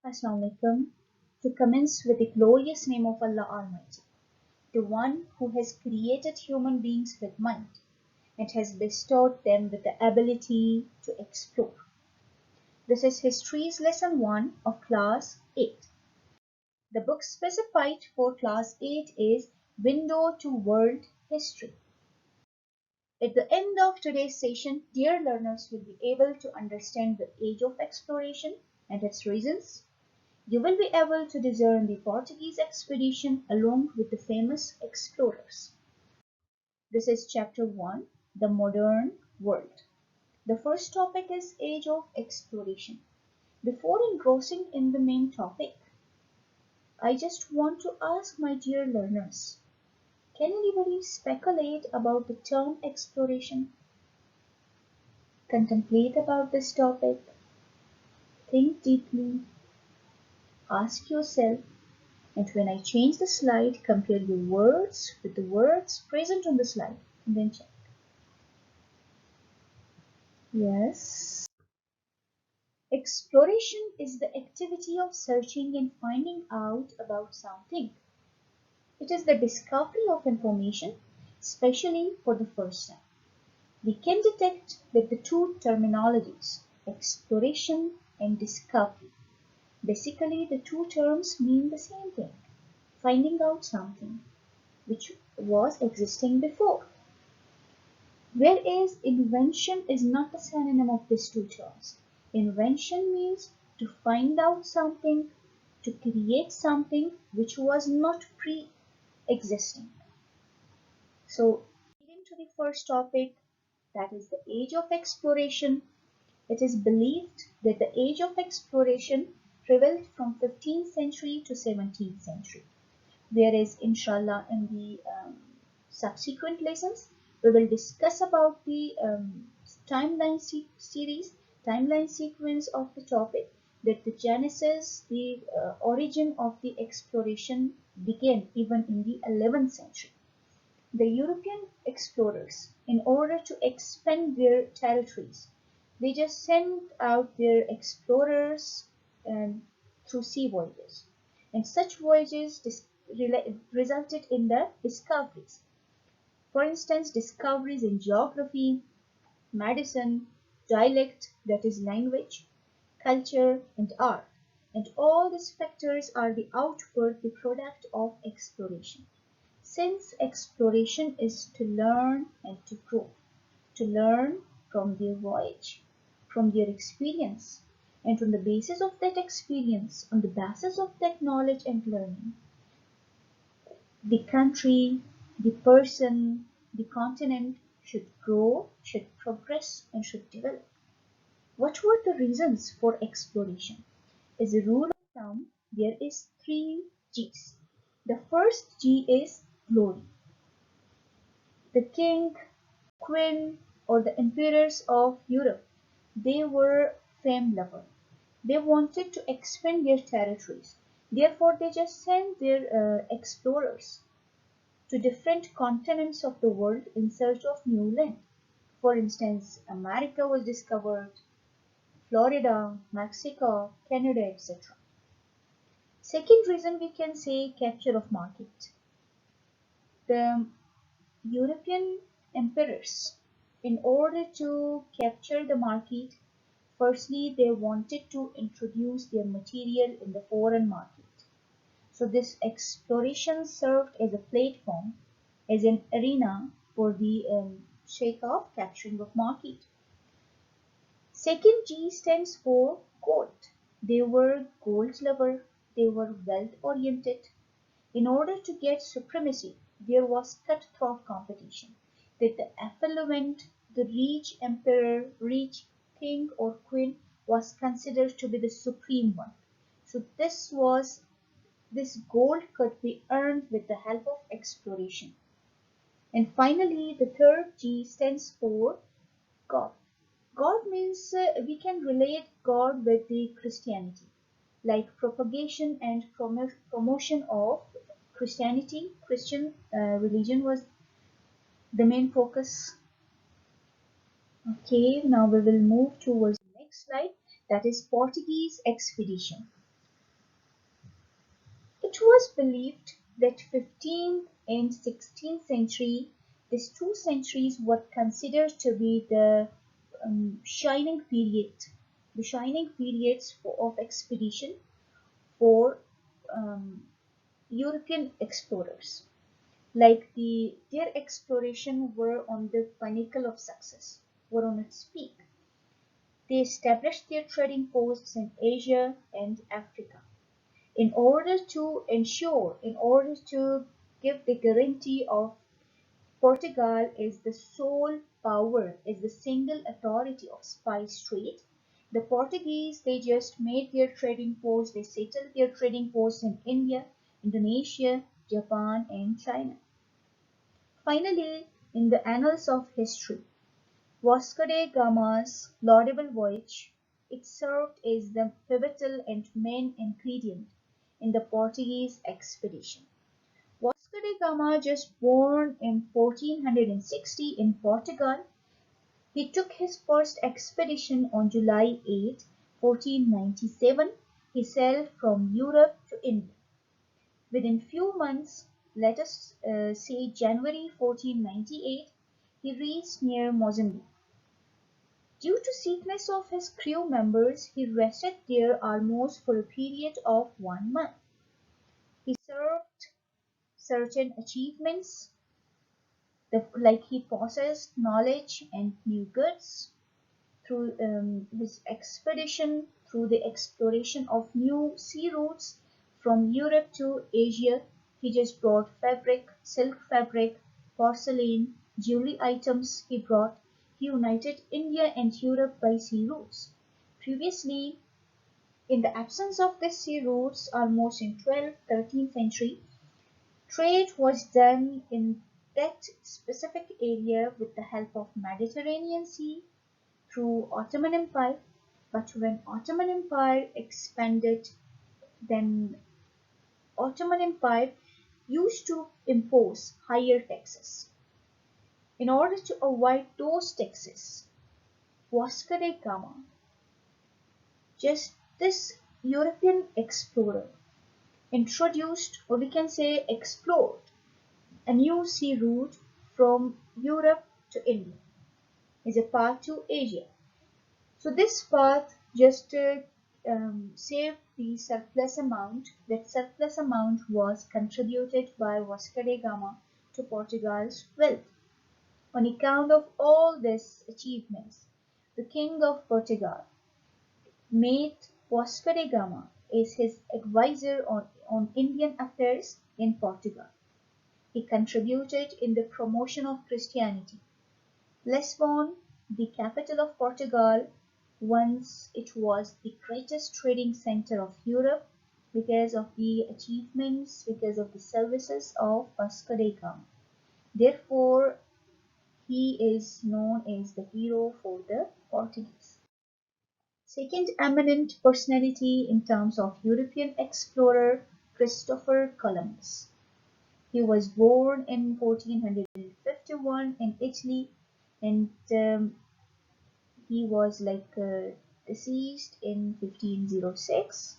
Assalamu alaikum. To commence with the glorious name of Allah Almighty, the one who has created human beings with mind and has bestowed them with the ability to explore. This is History's Lesson 1 of Class 8. The book specified for Class 8 is Window to World History. At the end of today's session, dear learners will be able to understand the age of exploration and its reasons. You will be able to discern the Portuguese expedition along with the famous explorers. This is Chapter 1, The Modern World. The first topic is Age of Exploration. Before engrossing in the main topic, I just want to ask my dear learners, can anybody speculate about the term exploration? Contemplate about this topic. Think deeply. Ask yourself, and when I change the slide, compare your words with the words present on the slide and then check. Yes. Exploration is the activity of searching and finding out about something. It is the discovery of information, especially for the first time. We can detect with the two terminologies, exploration and discovery. Basically, the two terms mean the same thing, finding out something which was existing before. Whereas invention is not a synonym of these two terms. Invention means to find out something, to create something which was not pre-existing. So, leading to the first topic, that is the age of exploration. It is believed that the age of exploration prevailed from 15th century to 17th century. Whereas, inshallah, in the subsequent lessons, we will discuss about the timeline sequence of the topic, that the genesis, the origin of the exploration began even in the 11th century. The European explorers, in order to expand their territories, they just sent out their explorers through sea voyages. And such voyages resulted in the discoveries. For instance, discoveries in geography, medicine, dialect, that is language, culture, and art. And all these factors are the output, the product of exploration. Since exploration is to learn and to grow, to learn from their voyage, from their experience, and on the basis of that experience, on the basis of that knowledge and learning, the country, the person, the continent should grow, should progress, and should develop. What were the reasons for exploration? As a rule of thumb, there is 3 G's. The first G is glory. The king, queen, or the emperors of Europe, they were fame lovers. They wanted to expand their territories. Therefore, they just sent their explorers to different continents of the world in search of new land. For instance, America was discovered, Florida, Mexico, Canada, etc. Second reason, we can say capture of market. The European emperors, in order to capture the market, firstly they wanted to introduce their material in the foreign market. So this exploration served as a platform, as an arena for the sake of capturing of market. Second G stands for gold. They were gold lover, they were wealth oriented. In order to get supremacy, there was cutthroat competition, that the affluent, the rich emperor, rich king or queen was considered to be the supreme one. So this gold could be earned with the help of exploration. And finally, the third G stands for God. God means we can relate God with the Christianity, like propagation and promotion of Christianity. Christian religion was the main focus. Okay, now we will move towards the next slide, that is Portuguese Expedition. It was believed that 15th and 16th century, these 2 centuries were considered to be the shining periods of expedition for um, European explorers. Like their exploration were on the pinnacle of success, were on its peak. They established their trading posts in Asia and Africa in order to give the guarantee of Portugal is the sole power, is the single authority of spice trade. The Portuguese, they just made their trading posts, they settled their trading posts in India, Indonesia, Japan, and China. Finally, in the annals of history, Vasco da Gama's laudable voyage, it served as the pivotal and main ingredient in the Portuguese expedition. Vasco da Gama, just born in 1460 in Portugal, he took his first expedition on July 8, 1497. He sailed from Europe to India. Within few months, let us say January 1498, he reached near Mozambique. Due to sickness of his crew members, he rested there almost for a period of 1 month. He served certain achievements, like he possessed knowledge and new goods through his expedition, through the exploration of new sea routes from Europe to Asia. He just brought fabric, silk fabric, porcelain, jewelry items he brought. He united India and Europe by sea routes. Previously, in the absence of these sea routes, almost in 12th, 13th century, trade was done in that specific area with the help of Mediterranean Sea through Ottoman Empire. But when Ottoman Empire expanded, then Ottoman Empire used to impose higher taxes. In order to avoid those taxes, Vasco da Gama, just this European explorer, introduced, or we can say explored, a new sea route from Europe to India as a path to Asia. So this path just saved the surplus amount. That surplus amount was contributed by Vasco da Gama to Portugal's wealth. On account of all these achievements, the King of Portugal made Vasco da Gama as his advisor on Indian affairs in Portugal. He contributed in the promotion of Christianity. Lisbon, the capital of Portugal, once it was the greatest trading center of Europe because of the achievements, because of the services of Vasco da Gama. Therefore, he is known as the hero for the Portuguese. Second eminent personality in terms of European explorer, Christopher Columbus. He was born in 1451 in Italy, and he was deceased in 1506.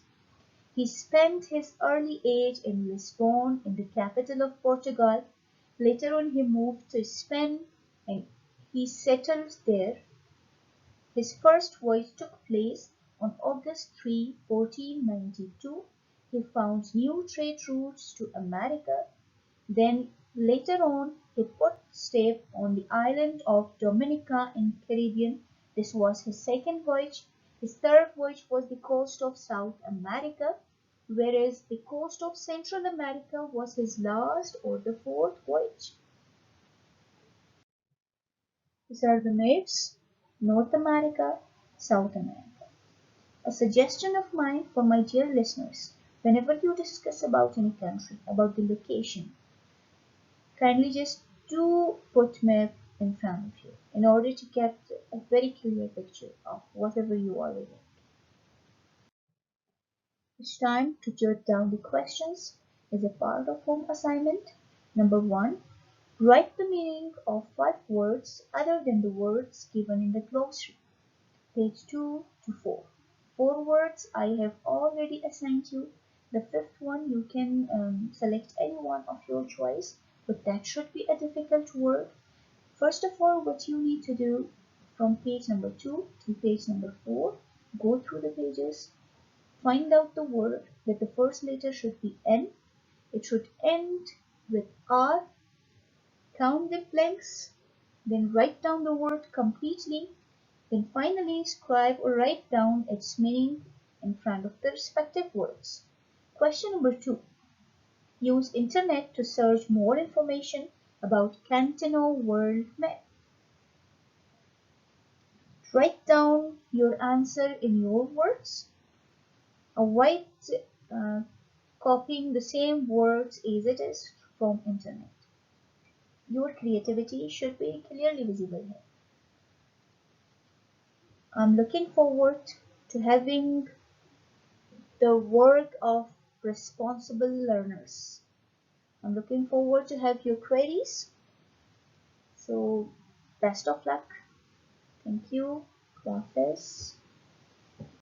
He spent his early age in Lisbon, in the capital of Portugal. Later on, he moved to Spain and he settled there. His first voyage took place on August 3, 1492. He found new trade routes to America. Then later on, he put step on the island of Dominica in Caribbean. This was his second voyage. His third voyage was the coast of South America, whereas the coast of Central America was his last or the fourth voyage. These are the maps: North America, South America. A suggestion of mine for my dear listeners: whenever you discuss about any country, about the location, kindly just do put map in front of you in order to get a very clear picture of whatever you are reading. It's time to jot down the questions as a part of home assignment. Number 1. Write the meaning of 5 words other than the words given in the glossary. Page 2 to 4. 4 words I have already assigned you. The fifth one, you can select any one of your choice, but that should be a difficult word. First of all, what you need to do from page number 2 to page number 4, go through the pages, find out the word that the first letter should be N, it should end with R, count the blanks, then write down the word completely, then finally scribe or write down its meaning in front of the respective words. Question number 2. Use internet to search more information about Cantino World Map. Write down your answer in your words. Avoid copying the same words as it is from internet. Your creativity should be clearly visible here. I'm looking forward to having the work of responsible learners. I'm looking forward to have your queries. So best of luck. Thank you. Hafiz.